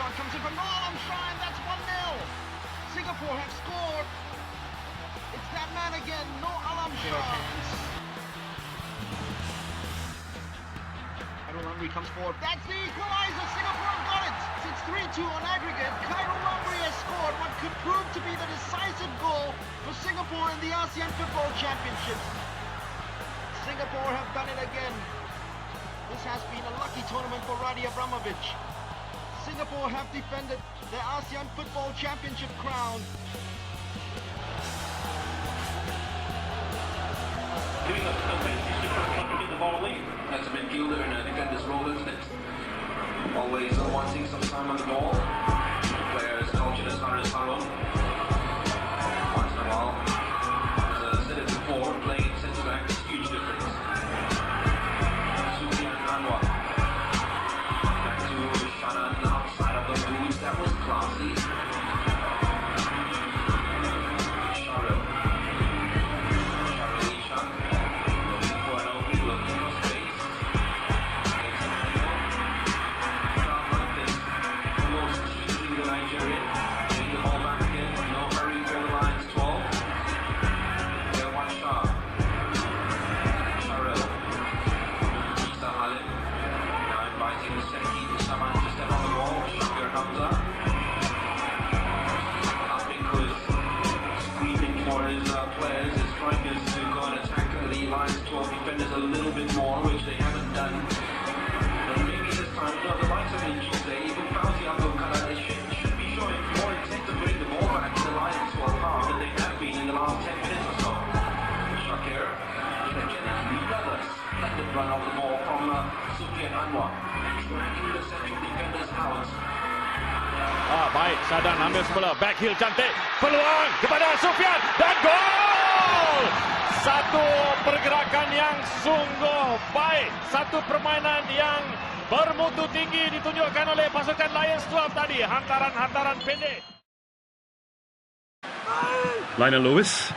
shot comes in from LionsXII, and that's 1-0. Singapore have scored. It's that man again, LionsXII. Comes forward. That's the equalizer. Singapore have got it. It's 3-2 on aggregate. Has scored what could prove to be the decisive goal for Singapore in the ASEAN Football Championships. Singapore have done it again. This has been a lucky tournament for Radi Abramovich. Singapore have defended their ASEAN Football Championship crown. Giving up the volley. That's a midfielder and a defender's role, isn't it? Always wanting some time on the ball. Players coaching as hard as Harold. Once in a while, as I said it before, playing centre back is a huge difference. Suzuki and Anwar. Back to Shannon outside of the boots. That was classy. Defenders a little bit more, which they haven't done. And maybe this time, the likes of Malaysia, even Fauzi Abdul Kader, they should be showing more intent to bring the ball back to the Lions to a power than they have been in the last 10 minutes or so. Shakir, another splendid run off the ball from Suzuki and Anwar, dragging the central defenders out. Baik, Sadan ambil semula, back heel cantik, peluang kepada Sufian dan gol! Satu pergerakan yang sungguh baik, satu permainan yang bermutu tinggi ditunjukkan oleh pasukan LionsXII tadi, hantaran-hantaran pendek. Lionel Lewis.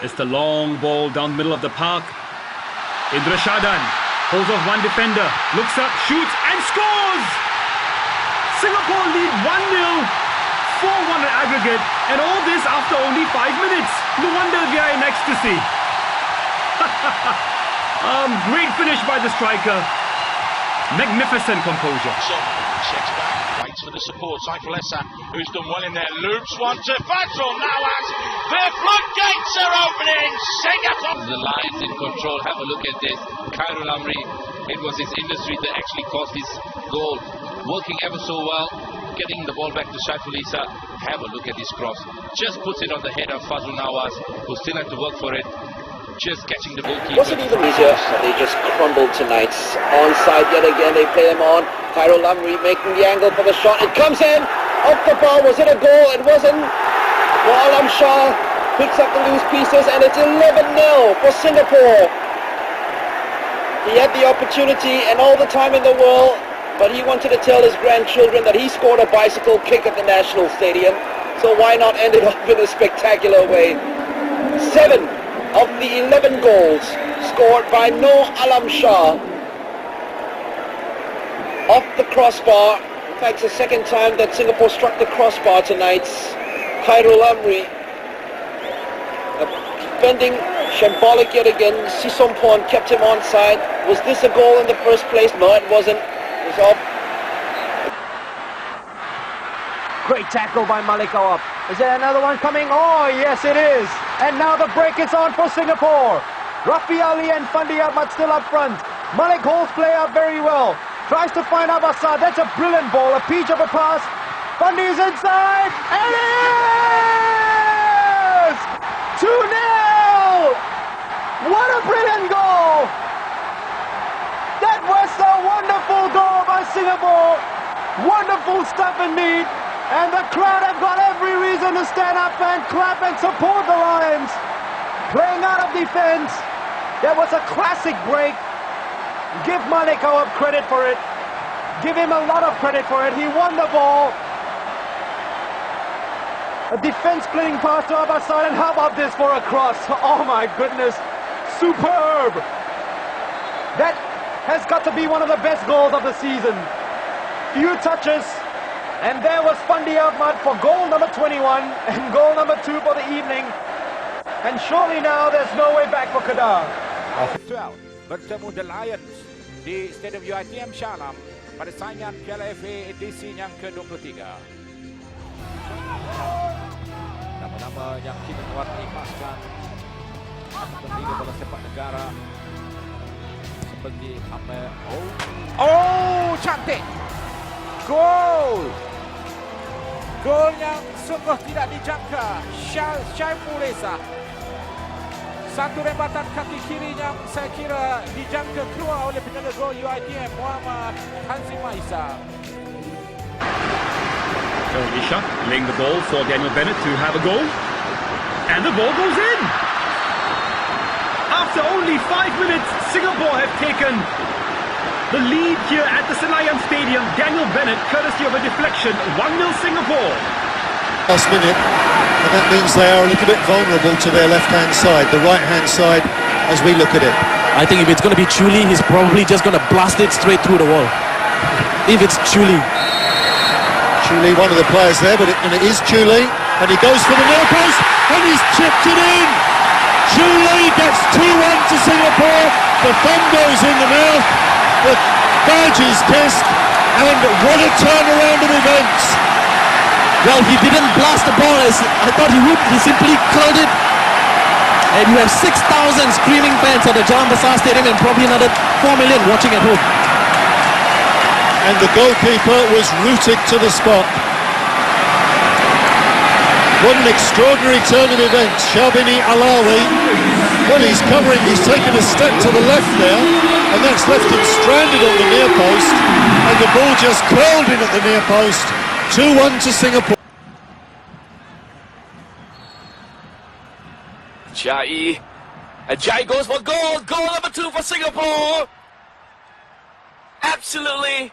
It's the long ball down the middle of the park. Indra Shadan holds off one defender, looks up, shoots and scores! Singapore lead 1-0, 4-1 at aggregate, and all this after only 5 minutes. No wonder we are in ecstasy. Great finish by the striker. Magnificent composure. Checks back, waits for the support. Saifulessa, who's done well in there, loops one to Fazal Nawaz. The floodgates are opening. Singapore. The Lions in control. Have a look at this. Khairul Amri, it was his industry that actually caused his goal. Working ever so well, getting the ball back to Saifulissa. Have a look at this cross. Just puts it on the head of Fazal Nawaz, who still had to work for it. Just catching the goalkeeper. Wasn't even easier, they just crumbled tonight. Onside yet again, they play him on. Khairul Amri making the angle for the shot. It comes in, off the bar. Was it a goal? It wasn't. LionsXII picks up the loose pieces, and it's 11-0 for Singapore. He had the opportunity and all the time in the world, but he wanted to tell his grandchildren that he scored a bicycle kick at the National Stadium. So why not end it off in a spectacular way? 7 of the 11 goals scored by LionsXII off the crossbar. In fact, it's the second time that Singapore struck the crossbar tonight. Khairul Amri defending shambolic yet again. Sisompon kept him onside. Was this a goal in the first place? No, it wasn't. It was off. Great tackle by Malik Awab. Is there another one coming? Oh, yes it is. And now the break is on for Singapore. Rafi Ali and Fandi Ahmad still up front. Malik holds play up very well. Tries to find Abbasad. That's a brilliant ball. A peach of a pass. Fandi is inside. And it is! 2-0! What a brilliant goal! That was a wonderful goal by Singapore. Wonderful stuff indeed. And the crowd have got every reason to stand up and clap and support the Lions. Playing out of defense. That was a classic break. Give Malik Awab credit for it. Give him a lot of credit for it. He won the ball. A defense splitting pass to Abbasad, and how about this for a cross? Oh my goodness. Superb. That has got to be one of the best goals of the season. Few touches, And there was Fandi Ahmad for goal number 21 and goal number 2 for the evening. And surely now there's no way back for Kedah. 12 bertemu The Lions di Stadium UiTM Shah Alam pada saingan Piala FA edisi yang ke-23. Nama-nama yang kini mewarnai pasukan Liga Bola Sepak Negara seperti Ahmed. Oh, cantik! Gol! Gol yang sungguh tidak dijangka. Syaifulisa. Satu rembatan kaki kiri yang saya kira dijangka keluar oleh penjaga gol UiTM Muhammad Hanzi Maisa. So Isha laying the ball for Daniel Bennett to have a goal. And the ball goes in! After only 5 minutes, Singapore have taken the lead here at the Senayan Stadium. Daniel Bennett, courtesy of a deflection, 1-0 Singapore. Last minute, and that means they are a little bit vulnerable to their left-hand side, the right-hand side, as we look at it. I think if it's going to be Chuli, he's probably just going to blast it straight through the wall. If it's Chuli. Chuli, one of the players there, and it is Chuli, and he goes for the near post, and he's chipped it in. Chuli gets 2-1 to Singapore. The thumb goes in the mouth, the badge is kissed, and what a turnaround of events. Well, he didn't blast the ball as I thought he would. He simply curled it. And you have 6,000 screaming fans at the Jalan Besar Stadium and probably another 4 million watching at home. And the goalkeeper was rooted to the spot. What an extraordinary turn of events. Shabini Alawi, well, he's taken a step to the left there, and that's left him stranded on the near post, and the ball just curled in at the near post. 2-1 to Singapore. Jai. And Jai goes for goal. Goal number 2 for Singapore. Absolutely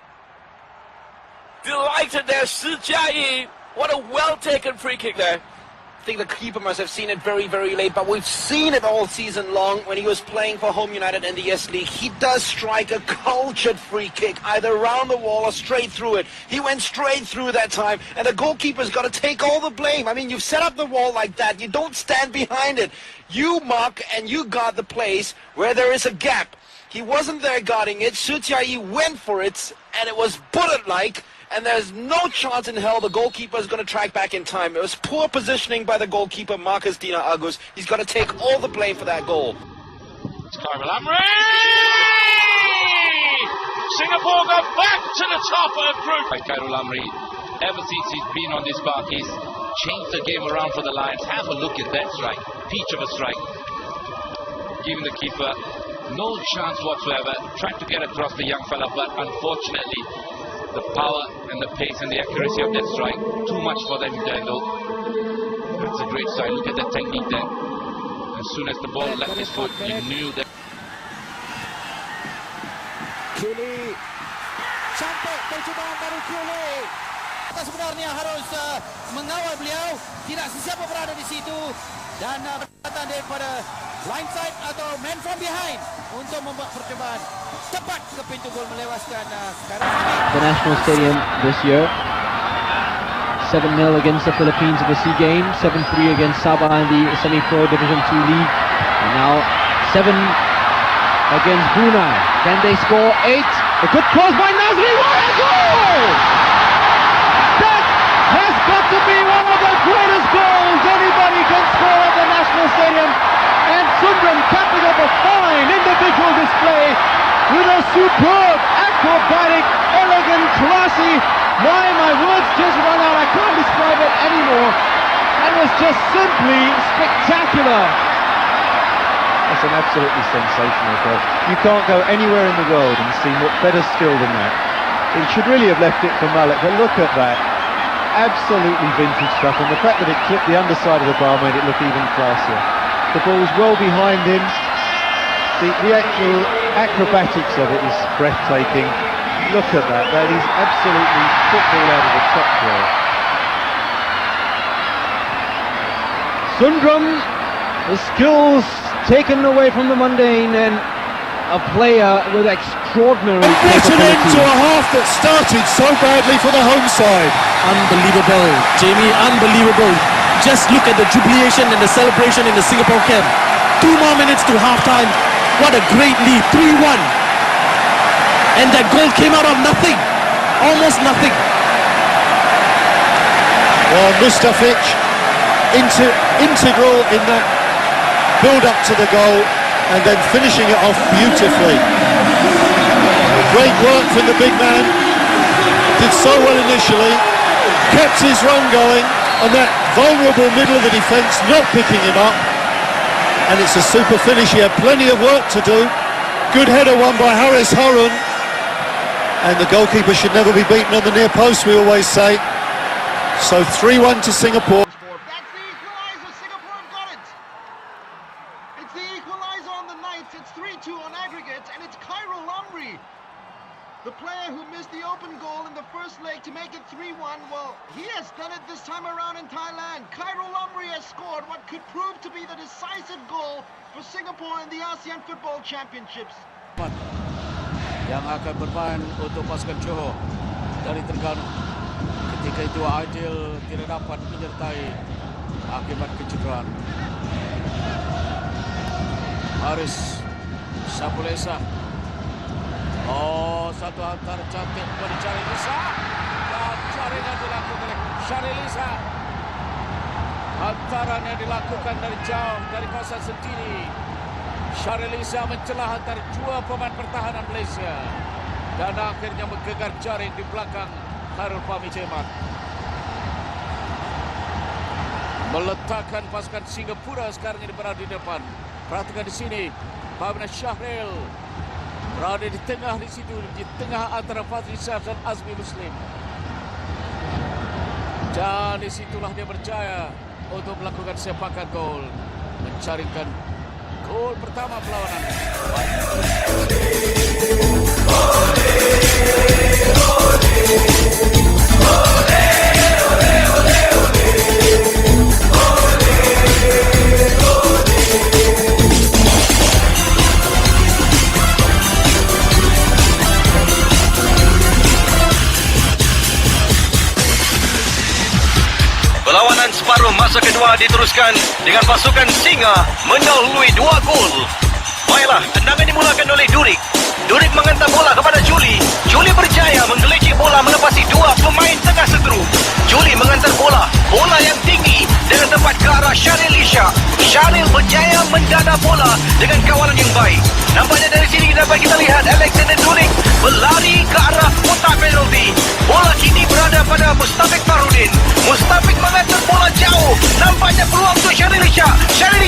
delighted there, Shi Jai. What a well-taken free kick there. I think the keeper must have seen it very, very late, but we've seen it all season long when he was playing for Home United in the S League. He does strike a cultured free kick, either around the wall or straight through it. He went straight through that time, and the goalkeeper's got to take all the blame. I mean, you've set up the wall like that. You don't stand behind it. You mark and you guard the place where there is a gap. He wasn't there guarding it. Suchai went for it, and it was bullet-like. And there's no chance in hell the goalkeeper is going to track back in time. It was poor positioning by the goalkeeper, Marcus Dina Agus. He's got to take all the blame for that goal. It's Khairul Amri! Singapore go back to the top of the group. Khairul Amri, ever since he's been on this park, he's changed the game around for the Lions. Have a look at that strike. Peach of a strike. Giving the keeper no chance whatsoever. Tried to get across the young fella, but unfortunately, the power and the pace and the accuracy of that strike, too much for them to handle. That's a great strike. Look at that technique there. As soon as the ball left his foot, you knew that. Chuli. Cantik percubaan dari Chuli. Kita sebenarnya harus mengawal beliau. Tidak sesiapa berada di situ. Dan perkhidmatan daripada LionsXII atau man from behind untuk membuat percubaan tepat ke pintu gol melewaskan sekarang. The National Stadium this year. 7-0 against the Philippines in the SEA Games, 7-3 against Sabah in the Semi-Pro Division 2 League, and now 7 against Brunei. Can they score 8? A good cross by Nazri. What a goal! That has got to be one of the greatest goals anybody can score at the National Stadium. And Sundram capping up a fine individual display with a superb, acrobatic, elegant, classy. Why, my words just run out. I can't describe it anymore. That was just simply spectacular. That's an absolutely sensational goal. You can't go anywhere in the world and see what better skill than that. It should really have left it for Malik, but look at that. Absolutely vintage stuff, and the fact that it clipped the underside of the bar made it look even classier. The ball's well behind him. The actual acrobatics of it is breathtaking. Look at that. That is absolutely football out of the top drawer. Sundram, the skills taken away from the mundane, and a player with extraordinary And what an end capability. to a half that started so badly for the home side. Unbelievable, Jamie, unbelievable. Just look at the jubilation and the celebration in the Singapore camp. 2 more minutes to half-time. What a great lead, 3-1. And that goal came out of nothing, almost nothing. Well, Mustafic integral in that build-up to the goal and then finishing it off beautifully. Great work from the big man. Did so well initially, kept his run going, and that vulnerable middle of the defence not picking him up. And it's a super finish. He had plenty of work to do. Good header won by Haris Harun. And the goalkeeper should never be beaten on the near post, we always say. So 3-1 to Singapore. That's the equaliser. Singapore have got it. It's the equaliser on the night. It's 3-2 on aggregate, and it's Khairul Amri, the player who missed the open goal in the first leg to make it 3-1. Well, he has done it this time around in Thailand. Khairul Amri has scored what could prove to be the decisive goal for Singapore in the ASEAN Football Championships. Yang akan bermain untuk pasukan Johor dari Terengganu. Ketika itu Adil tidak dapat menyertai akibat kecederaan. Haris Sapulesa. Oh, satu hantar cantik kepada Syarilisa. Dan jaringan dilakukan oleh Syarilisa. Hantaran yang dilakukan dari jauh dari kawasan sendiri. Syarilisa mencelah antara 2 pemain pertahanan Malaysia dan akhirnya menggegar jaring di belakang Khairul Fahmi Jemat, meletakkan pasukan Singapura sekarang ini berada di depan. Perhatikan di sini, Pamina Syahril berada di tengah di situ, di tengah antara Fazli Syaf dan Azmi Muslim. Dan disitulah dia berjaya untuk melakukan sepakan gol, mencaringkan gol pertama perlawanan. Perlawanan separuh masa kedua diteruskan dengan pasukan Singa mendahului 2 gol. Baiklah, tendangan dimulakan oleh Durik. Durik menghantar bola kepada Juli. Juli berjaya menggelincir bola melepasi 2 pemain tengah seteru. Juli menghantar bola. Bola yang tinggi dengan tepat ke arah Syaril Isyak. Syaril berjaya mendana bola dengan kawalan yang baik. Nampaknya dari sini dapat kita lihat Alexander Durik berlari ke arah kotak penalti. Bola kini berada pada Mustafiq Farudin. Mustafiq menghantar bola jauh. Nampaknya peluang untuk Syaril Isyak. Syaril